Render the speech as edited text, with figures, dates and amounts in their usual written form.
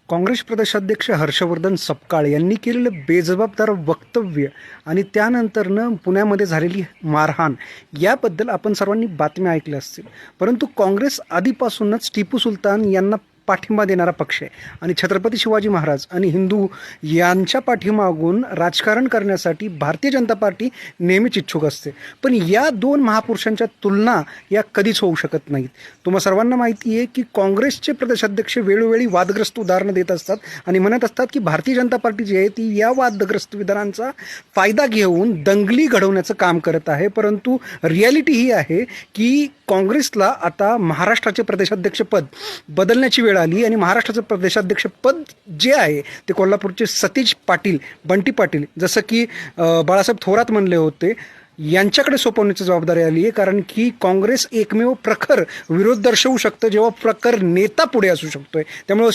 काँग्रेस प्रदेशाध्यक्ष हर्षवर्धन सपकाळ यांनी केलेलं बेजबाबदार वक्तव्य आणि त्यानंतरनं पुण्यामध्ये झालेली मारहाण याबद्दल आपण सर्वांनी बातम्या ऐकल्या असतील. परंतु काँग्रेस आधीपासूनच टिपू सुलतान यांना पाठिंबा देणारा पक्ष आहे आणि छत्रपती शिवाजी महाराज आणि हिंदू यांच्या पाठीमागून राजकारण करण्यासाठी भारतीय जनता पार्टी नेहमीच इच्छुक असते. पण या दोन महापुरुषांच्या तुलना या कधीच होऊ शकत नाहीत. तुम्हा सर्वांना माहिती आहे की काँग्रेसचे प्रदेशाध्यक्ष वेळोवेळी वादग्रस्त उदाहरणं देत असतात आणि म्हणत असतात की भारतीय जनता पार्टी जी आहे ती या वादग्रस्त विधानांचा फायदा घेऊन दंगली घडवण्याचं काम करत आहे. परंतु रियालिटी ही आहे की काँग्रेसला आता महाराष्ट्राचे प्रदेशाध्यक्षपद बदलण्याची वेळ आली आणि महाराष्ट्राचं प्रदेशाध्यक्षपद जे आहे ते कोल्हापूरचे सतीश पाटील, बंटी पाटील, जसं की बाळासाहेब थोरात म्हणले होते, यांच्याकडे सोपवण्याची जबाबदारी आली आहे. कारण की काँग्रेस एकमेव प्रखर विरोध दर्शवू शकतं जेव्हा प्रखर नेता पुढे असू शकतोय. त्यामुळे